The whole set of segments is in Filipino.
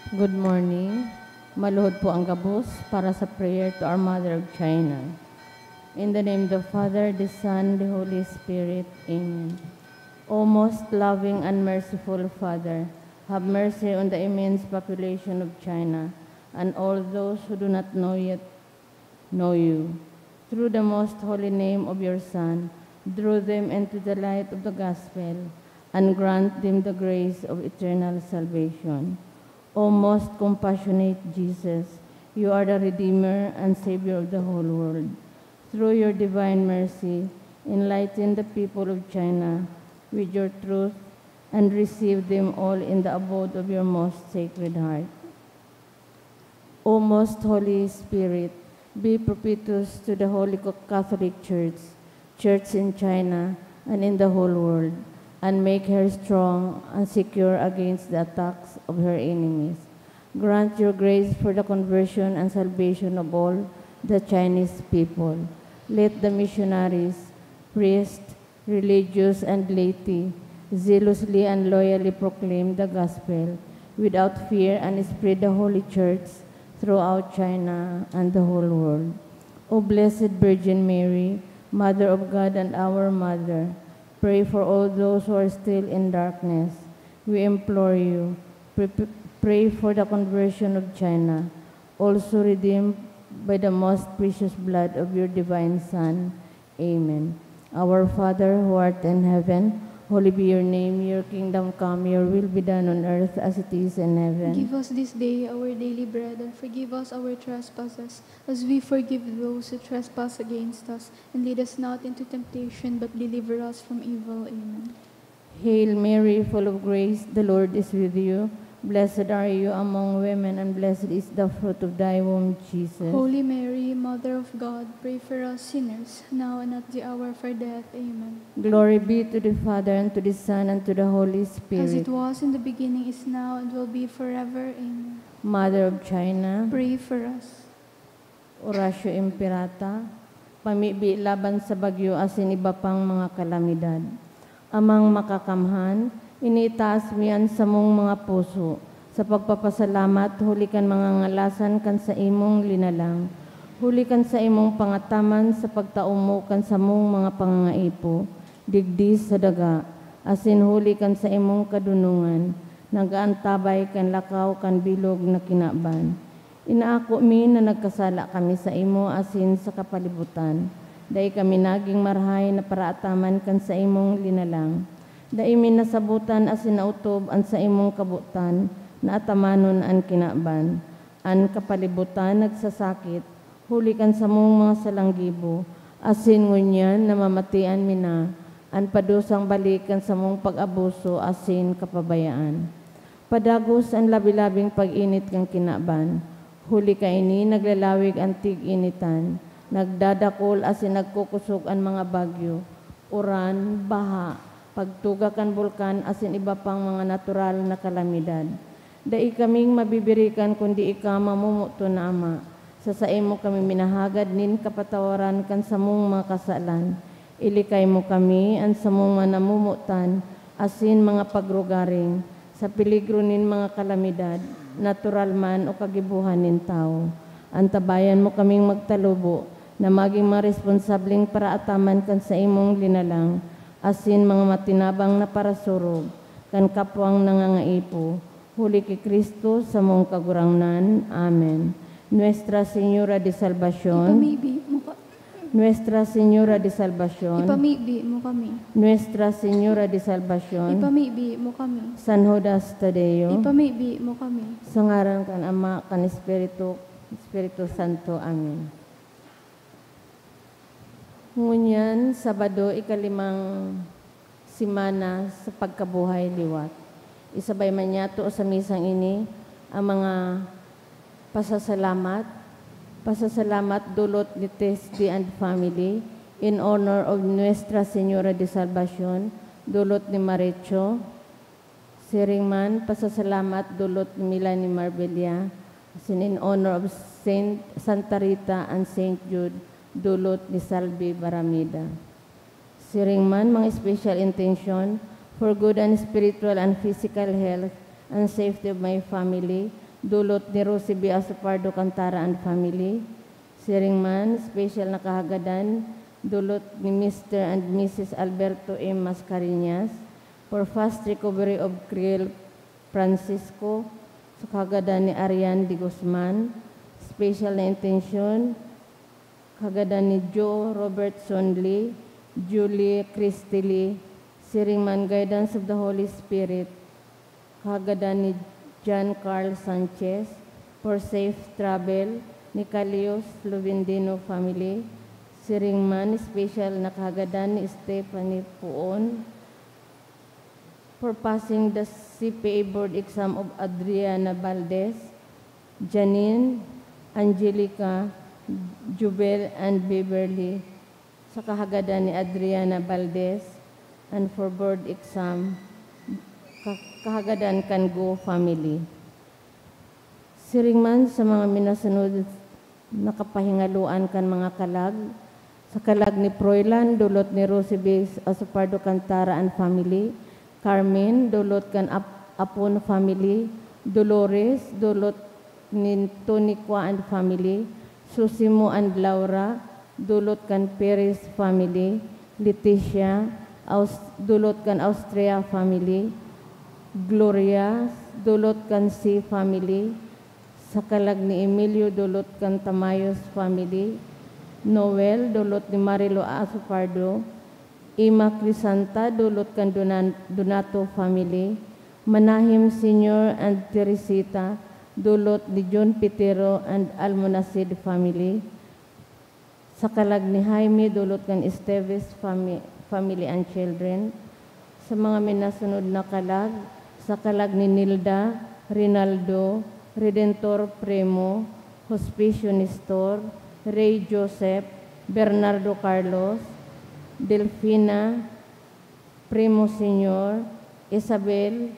Good morning. Maluhod po ang gabos para sa prayer to our Mother of China. In the name of the Father, the Son, the Holy Spirit. Amen. O most loving and merciful Father, have mercy on the immense population of China and all those who do not know yet know you. Through the most holy name of your Son, draw them into the light of the gospel and grant them the grace of eternal salvation. O most compassionate Jesus, you are the Redeemer and Savior of the whole world. Through your divine mercy, enlighten the people of China with your truth and receive them all in the abode of your most sacred heart. O most Holy Spirit, be propitious to the Holy Catholic Church, Church in China and in the whole world, and make her strong and secure against the attacks of her enemies. Grant your grace for the conversion and salvation of all the Chinese people. Let the missionaries, priests, religious, and laity zealously and loyally proclaim the gospel without fear and spread the Holy Church throughout China and the whole world. O Blessed Virgin Mary, Mother of God and our Mother, pray for all those who are still in darkness. We implore you, pray for the conversion of China, also redeemed by the most precious blood of your divine Son. Amen. Our Father who art in heaven, holy be your name, your kingdom come, your will be done on earth as it is in heaven. Give us this day our daily bread, and forgive us our trespasses, as we forgive those who trespass against us. And lead us not into temptation, but deliver us from evil. Amen. Hail Mary, full of grace, the Lord is with you. Blessed are you among women, and blessed is the fruit of thy womb, Jesus. Holy Mary, Mother of God, pray for us sinners, now and at the hour of our death. Amen. Glory be to the Father, and to the Son, and to the Holy As Spirit. it was in the beginning, is now, and will be forever. Amen. Mother of China, Pray for us. Oratio Imperata, pamibi laban sa bagyo asin iba pang mga kalamidad. Amang makakamhan, iniitaas miyan sa mong mga puso. Sa pagpapasalamat, hulikan mga ngalasan kan sa imong linalang. Hulikan sa imong pangataman sa pagtaumo kan sa mong mga pangangaipo. Digdi sa daga, asin hulikan sa imong kadunungan. Nagaantabay kan lakaw kan bilog na kinaban. Inaako mi na nagkasala kami sa imo asin sa kapalibutan. Dahil kami naging marhay na paraataman kan sa imong linalang. Dahil minasabutan asin nautob an sa imong kabutan na atamanon an kinaban. An kapalibutan nagsasakit, hulikan sa mong mga salanggibo, asin ngunyan na mamatian mina, an padusang balikan sa mong pag-abuso asin kapabayaan. Padagos ang labi-labing pag-init kang kinaban, huli ka ini naglalawig ang tig-initan, nagdadakol asin nagkukusog ang mga bagyo, uran, baha, pagtuga kan bulkan asin iba pang mga natural na kalamidad. Dai kaming mabibirikan kundi ika mamumuto na Ama. Sa saimo kami minahagad nin kapatawaran kan sa mong mga kasalan. Ilikay mo kami ang sa mong mga namumutan asin mga pagrugaring sa peligro nin mga kalamidad, natural man o kagibuhan nin tao. Antabayan mo kaming magtalubo na maging maresponsableng paraataman kan sa imong linalang, asin mga matinabang na parasurog, kan kapwang nangangaipo, huli kay Kristo sa mong kagurangnan. Amen. Nuestra Señora de Salvación, Ipamibi mo ka. Nuestra Señora de Salvación, Ipamibi mo kami. Nuestra Señora de Salvación, Ipamibi mo kami. San Judas Tadeo, Ipamibi mo kami. sa ngaran kan Ama, kan Espiritu Santo. Amen. Ngunyan, Sabado, ikalimang simana sa pagkabuhay liwat. Isabay man yato sa misang ini ang mga pasasalamat dulot ni Tesdi and family in honor of Nuestra Señora de Salvación, dulot ni Maricho, Siringman, pasasalamat dulot ni Milani Marbella, in honor of Saint Santa Rita and Saint Jude, dulot ni Salvi Baramida. Siringman, mga special intention for good and spiritual and physical health and safety of my family, dulot ni Rosie B. Asupardo Cantara and family. Siringman, special na kahagadan, dulot ni Mr. and Mrs. Alberto M. Mascareñas for fast recovery of Kriel Francisco, sa kahagadan ni Arian de Guzman. Special na intention, kahagadan ni Joe Robertson Lee, Julie Christy Lee. Siringman, guidance of the Holy Spirit, kahagadan ni John Carl Sanchez for safe travel ni Calios Lovendino family. Siringman, special na kahagadan ni Stephanie Puon for passing the CPA board exam of Adriana Valdez, Janine, Angelica, Jubel, and Beverly sa kahagadan ni Adriana Valdez, and for board exam kahagadan kan Go family. Siringman sa mga minasunod nakapahingaluan kan mga kalag, sa kalag ni Proylan, dulot ni Rosie B. Asupardo Cantara and family. Carmen, dulot kan Apon family. Dolores, dulot ni Toniqua and family. Susimo and Laura, dulot kan Perez family. Leticia, dulot kan Austria family. Gloria, dulot kan C family. Sa kalag ni Emilio, dulot kan Tamayos family. Noel, dulot ni Marilo Asupardo. Ima Crisanta, dulot kan Donato family. Manahim Senior and Teresita, dulot ni John Pitero and Almonacid family. Sa kalag ni Jaime, dulot kan Esteves family and children. Sa mga minasunod na kalag, sa kalag ni Nilda, Rinaldo, Redentor Premo, Hospicio Nestor, Ray Joseph, Bernardo Carlos, Delfina, Primo Senior, Isabel,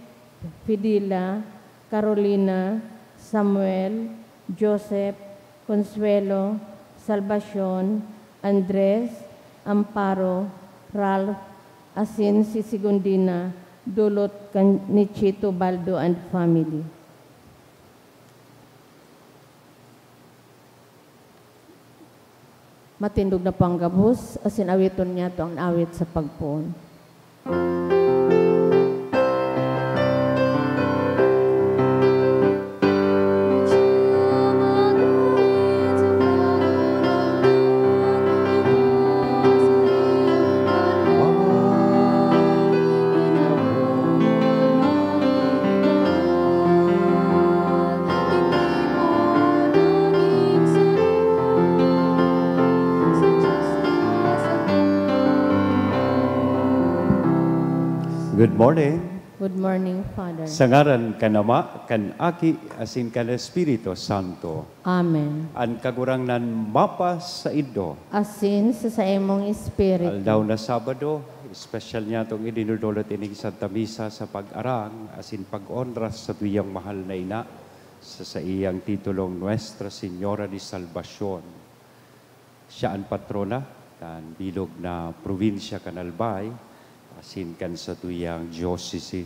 Fidila, Carolina, Samuel, Joseph, Consuelo, Salvacion, Andres, Amparo, Ralph, asin si Sigundina, dulot kan ni Chito Baldo and family. Matindog na panggabos, asin awiton niya to ang awit sa pagpuon. Good morning. Good morning, Father. Sa ngaran kan Ama, kan Aki, asin kan Espiritu Santo. Amen. An kagurangnan mapas sa ido. Asin sa imong Espiritu. Aldaw na Sabado, special niya itong idinudulot ining Santa Misa sa pag-arang, asin pag-onras sa tuyang mahal na ina, sa iyang titulong Nuestra Señora de Salvacion. Siya ang patrona, kan bilog na probinsya kan Albay, asin kan sa tuyang diocese.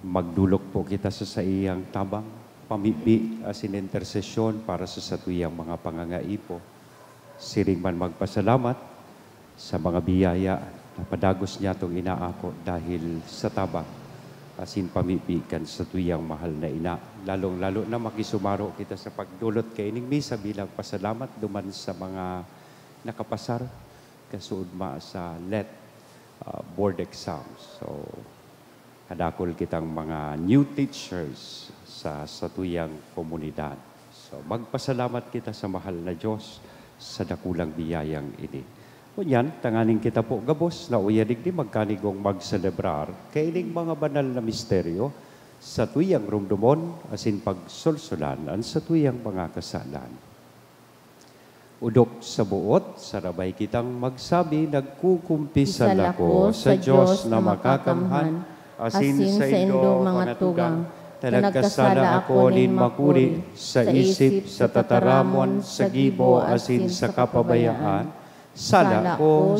Magdulok po kita sa iyang tabang, pamibi asin intersesyon para sa tuyang mga pangangaipo. Siring man magpasalamat sa mga biyaya na padagos niya itong inaako dahil sa tabang, asin pamibi kan sa tuyang mahal na ina. Lalong-lalo na makisumaro kita sa pagdulot kay ining misa bilang pasalamat duman sa mga nakapasar kasuudma sa board exams. So, kadakol kitang mga new teachers sa tuyang komunidad. So, magpasalamat kita sa mahal na Diyos sa dakulang biyayang ini. Kunyan, tanganing kita po gabos na uyanig ni magkanigong magselebrar kaining mga banal na misteryo sa tuyang rumdumon asin pagsulsulan an sa tuyang mga kasalan. Udok sa buot, sarabay kitang magsabi, nagkukumpisal ako sa Diyos na makakamhan, asin sa indo mga tugang, na nagkasala ako nin makuri, sa isip, sa tataramon, sa gibo, asin sa kapabayaan. Sala ko,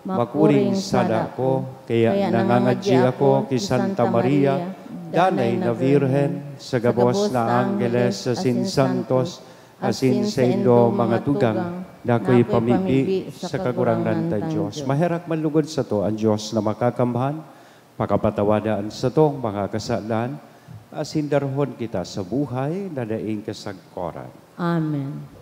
makuring sala ko, kaya nangangadji ako kay Santa Maria, Danay na Virhen, sa gabos na Angeles, sa sinsantos, asin sa indo mga tugang, na ako'y pamipi sa kagurangan ta Diyos. Maherak manlugod sa to ang Diyos na makakamhan, pakapatawadaan sa to mga kasalan, asin darhon kita sa buhay na daing kasagkoran. Amen.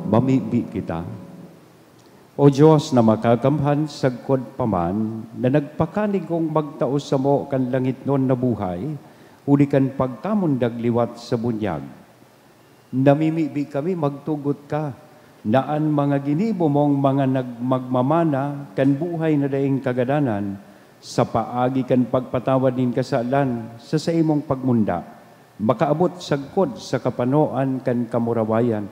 Mamibi kita. O Diyos na makakamhan sagkod paman, na nagpakanig kong magtao sa mo kan langit nun na buhay, uli kan pagkamundag liwat sa bunyag. Namimibi kami magtugot ka, naan mga ginibo mong mga nagmagmamana kan buhay na daing kagadanan, sa paagi kan pagpatawad nin kasalan sa imong pagmunda, makaabot sagkod sa kapanoan kan kamurawayan.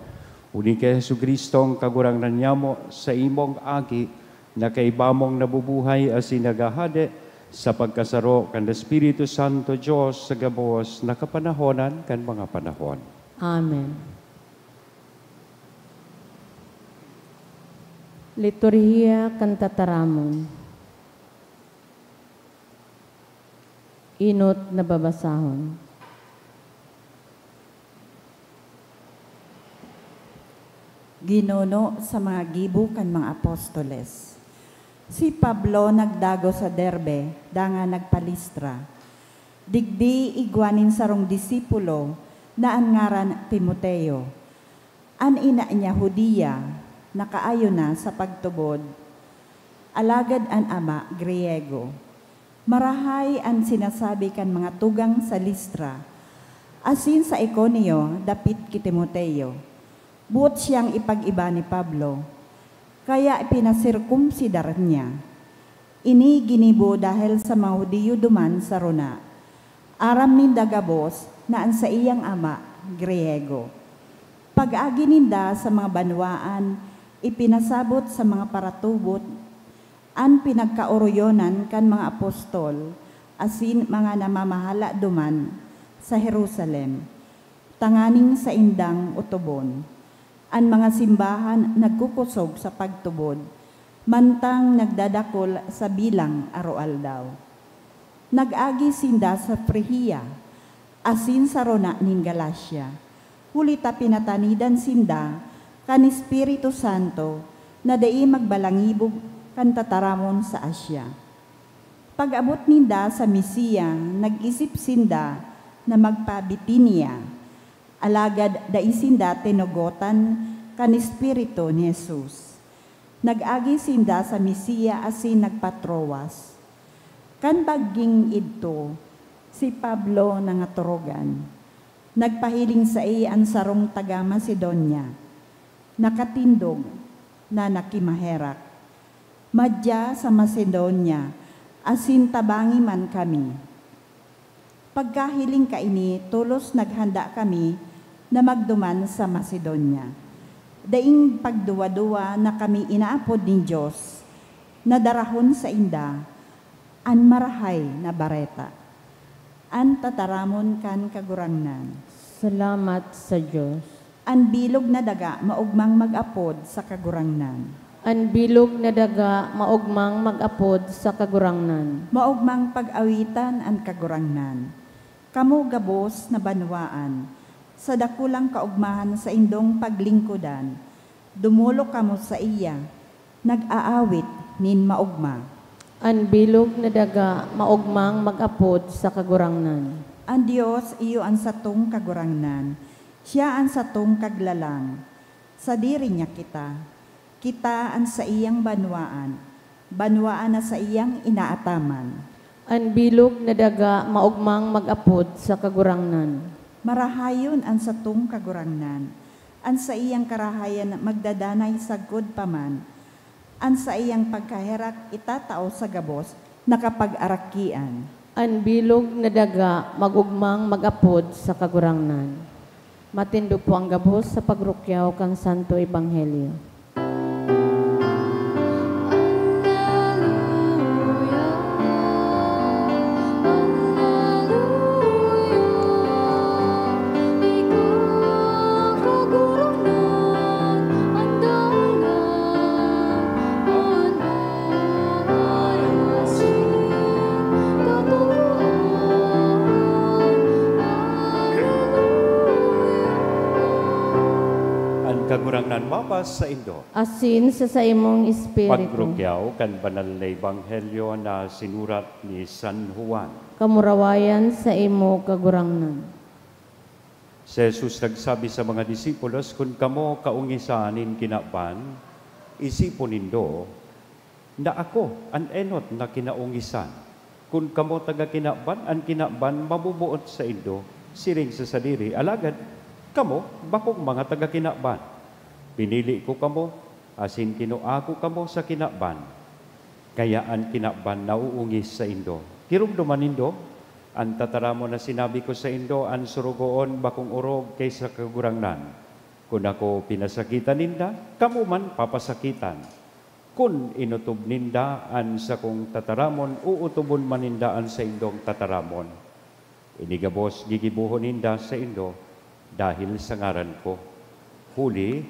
Uli kay Jesucristo ang kagurangnan niya mo sa imong agi na kaibamong nabubuhay as sinagahade sa pagkasaro kan Espiritu Santo Diyos sa gabos na kapanahonan kan mga panahon. Amen. Liturhiya kantataramon. Inot na babasahon. Ginuno sa mga gibo kan mga apostoles. Si Pablo nagdago sa Derbe, danga nagpalistra. Digdi igwanin sarong disipulo na ang ngaran Timoteo. An ina niya Hudiya, nakaayo na sa pagtubod. Alagad an ama Griego. Marahay ang sinasabi kan mga tugang sa Listra. Asin sa Iconio, dapit ki Timoteo. Buot siyang ipag-iba ni Pablo, kaya ipinasirkumsidar niya. Ini ginibo dahil sa mga Hudiyo duman sa runa. Aram ni Dagabos na ang sa iyang ama, Griego. Pag-agi ninda sa mga banwaan, ipinasabot sa mga paratubot, ang pinagkaoroyonan kan mga apostol, asin mga namamahala duman sa Jerusalem, tanganing sa indang utubon. Ang mga simbahan nagkukusog sa pagtubod, mantang nagdadakol sa bilang araw-aldaw. Nag-agi sinda sa Frigia, asin sa rona nin Galacia. Hulita pinatanidan sinda kan Espiritu Santo na dai magbalangibog kan tataramon sa Asya. Pag-abot ninda sa Misia, nag-isip sinda na magpa-Bitinia. Alagad daisinda tinugotan kan Espiritu ni Jesus. Nag-agi sinda sa Misia asin nagpatrowas. Kan baging idto, si Pablo nangaturogan. Nagpahiling sa iyan sarong taga Macedonia. Nakatindog na nakimaherak. Madya sa Macedonia, asin tabangi man kami. Pagkahiling kaini, tulos naghanda kami na magduman sa Macedonia. Daing pagduwa-duwa na kami inaapod ni Diyos, na darahon sa inda, an marahay na bareta. An tataramon kan kagurangnan. Salamat sa Diyos. An bilog na daga maugmang mag-apod sa kagurangnan. An bilog na daga maugmang mag-apod sa kagurangnan. Maugmang pag-awitan an kagurangnan. Kamu gabos na banwaan, sa dakulang kaugmahan sa indong paglingkudan, dumulok kamo sa iya, nag-aawit nin maugma. An bilog na daga maugmang mag-apod sa kagurangnan. Ang Dios iyo ang satong kagurangnan, siya ang satong kaglalang. Sa diri niya kita, kita ang sa iyang banwaan, banwaan na sa iyang inaataman. Ang bilog na daga maugmang mag-apod sa kagurangnan. Marahayon ang satong kagurangnan, ang sa iyang karahayan magdadanay sa good paman, ang sa iyang pagkaherak itatao sa gabos, nakapag-arakian. Ang bilog na daga magugmang mag-apod sa kagurangnan. Matindog po ang gabos sa pagrukyaw kang Santo Ebanghelyo. Kagurangnan mapas sa Indo. Asin sa imong espiritu. Pagrukyaw kan banal na ebanghelyo na sinurat ni San Juan. Kamurawayan sa imo kagurangnan. Si Jesus nagsabi sa mga disipulos, kung kamo kaungisanin kinaban, isipon nindo na ako ang enot na kinaungisan. Kung kamo taga kinaban, ang kinaban mabubuot sa Indo, siring sa sadiri, alagad kamo bakong mga taga kinaban. Pinili ko kamo, asin kinuako kamo sa kinaban. Kaya ang kinaban nauungis sa Indo. Kirumduman Indo, ang tataramo na sinabi ko sa Indo, ang surugoon bakong urog kaysa kagurangnan. Kung ako pinasakitan ninda, kamo man papasakitan. Kung inutob ninda an sa kong tataramon, uutubon man ninda an sa Indong tataramon. Inigabos gigibuhon ninda sa Indo dahil sa ngaran ko. Huli,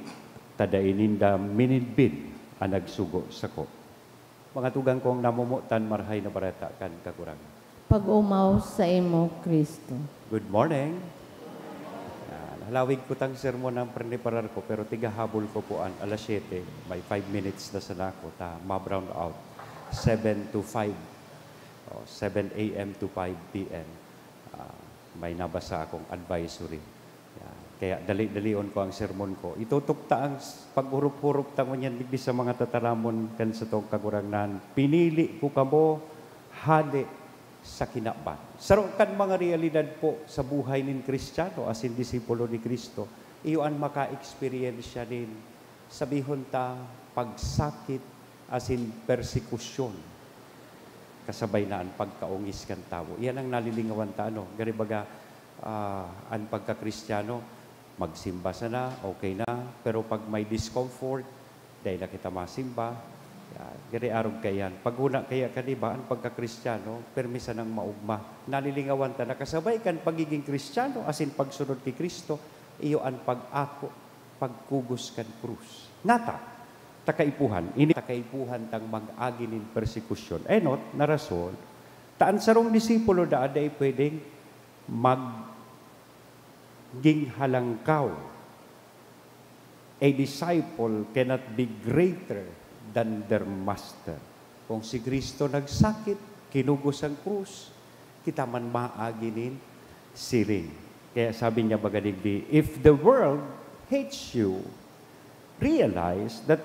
tadaininda minidbid ang nagsugo sa ko. Mga tugang kong namumutan marhay na barata kan kakurangan. Pag-umaw sa imo, Kristo. Good morning. Halawig ko tang sermon ang preniparar ko, pero tigahabol ko po ang alas 7. May 5 minutes na sana ako. Ma-brown out. 7 to 5. 7 a.m. to 5 p.m. May nabasa akong advisory. Kaya dali-dalion ko ang sermon ko. Itutukta ang paghurup-hurup tangon yan digdi sa mga tataramon kan sa tong kagurangnan. Pinili ko kamo hadi sa kinaban. Saro kan mga realidad po sa buhay nin Kristiyano asin disipulo ni Kristo. Iyo ang maka-experience din. Sabihon ta pagsakit asin persekusyon. Kasabay na ang pagkaungis kan tao. Iyan ang nalilingawan ta ano. Garibaga ang pagka-Kristiyano magsimba sana, okay na. Pero pag may discomfort, dahil na kita masimba, gari arog kayan. Pag una kaya kaniba, ang pagka-Kristiyano, permisa ng maugma. Nalilingawan ta, nakasabay kan pagiging Kristiyano, asin pagsunod kay Kristo, iyo ang pag-ako, pagkugos kan krus. Nata, takaipuhan. Ini takaipuhan tang mag-agi nin persekusyon. Enot, na rason, taan sarong disipulo da aday pwedeng ging halangkaw. A disciple cannot be greater than their master. Kung si Kristo nagsakit, kinugos ang krus, kita man maaginin siring. Kaya sabi niya bagadigdi, if the world hates you, realize that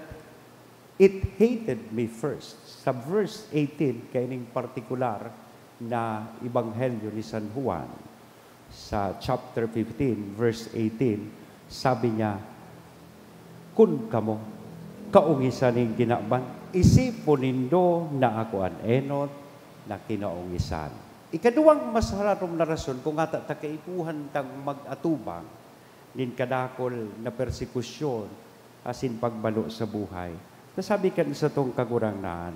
it hated me first. Sa verse 18, kaining partikular na Ebanghelyo ni San Juan, sa chapter 15, verse 18, sabi niya, kun kamo, kaungisan ning ginaban, isipon nindo na ako an enot na kinaungisan. Ikaduwang masararom na rason kung ata takaipuhan tang mag-atubang nin kadakol na persekusyon asin pagbalo sa buhay. Nasabi kan sa tong kagurangnan,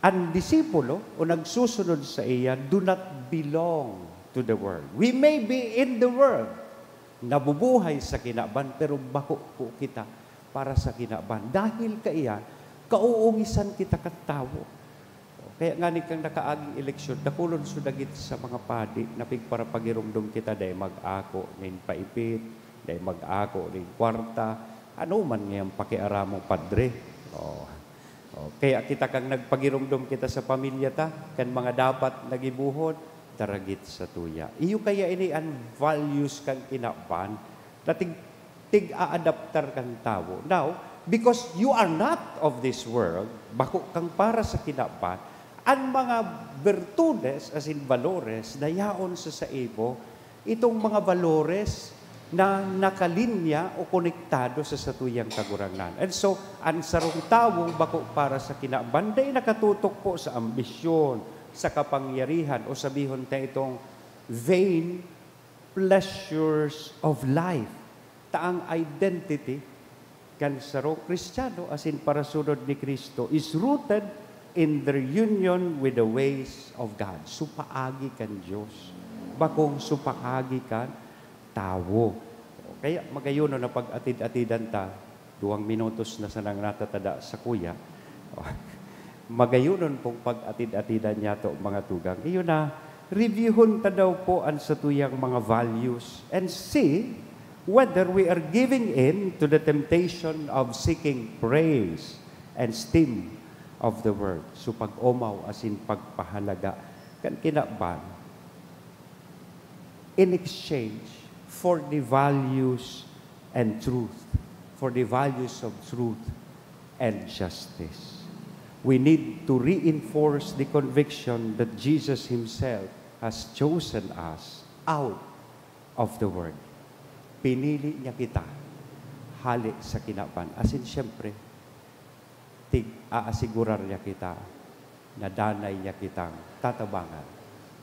ang disipulo o nagsusunod sa iya do not belong to the world. We may be in the world, nabubuhay sa kinaban, pero bako po kita para sa kinaban. Dahil kaya, kauungisan kita katao. Kaya nga kang nakaaging eleksyon, dakulon sudagit sa mga padi, napig para pagirumdum kita, dahil mag-ako nin paipit, dahil mag-ako nin kwarta, ano man ngayang pakiaramong padre. Kaya kita kang nagpagirumdum kita sa pamilya ta, kan mga dapat nagibuhod, taragit sa tuya. Iyo kaya ini an values kang kinaban, na tig-a-adaptar kang tao. Now, because you are not of this world, bako kang para sa kinaban, ang mga virtudes, as in valores, na yaon sa saibo, itong mga valores na nakalinya o konektado sa satuyang kagurangnan. And so, ang sarong tawong bako para sa kinaban, day nakatutok po sa ambisyon, sa kapangyarihan, o sabihon tayo itong vain pleasures of life. Taang identity kan sarong Kristiyano, as in para sunod ni Kristo, is rooted in their union with the ways of God. Supaagi kan Diyos. Bakong supaagi kan tao. Kaya magayon na pag-atid-atidan ta, 2 minutos na sanang natatada sa kuya, magayon pong pag-atid-atidan niya to mga tugang. Iyon na, reviewon ta daw po ang satuyang mga values and see whether we are giving in to the temptation of seeking praise and esteem of the world. So pag-umaw, as in pagpahalaga, kan kinaban, in exchange for the values and truth, for the values of truth and justice. We need to reinforce the conviction that Jesus Himself has chosen us out of the world. Pinili niya kita, hali sa kinaban. As in, siyempre, aasigurar niya kita, nadanay niya kitang tatabangan,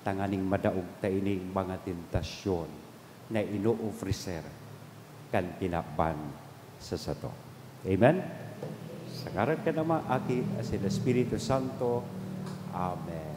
tanganing madaog taining mga tentasyon na ino-ofrecer kan kinaban sa sato. Amen? Sa ngaran ka naman, Aki, as in Espiritu Santo. Amen.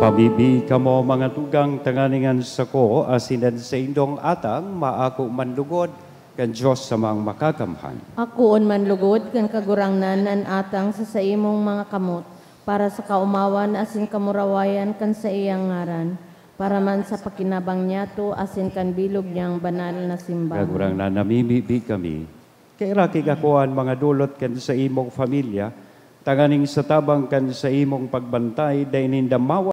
Magpabibi ka mo mga tugang tanganingan sa ko, asinan sa indong atang maako manlugod kan Diyos sa mga makakamhan. Akoon manlugod kan kagurangnan nan atang sa imong mga kamot, para sa kaumawan asin kamurawayan kan sa iyang ngaran, para man sa pakinabang niya to asin kan bilog niyang banal na simbahan. Kagurangnan namimibi kami, kaira kigakuan mga dulot kan sa imong familia, tanganing sa tabang kan sa imong pagbantay, dainin damawa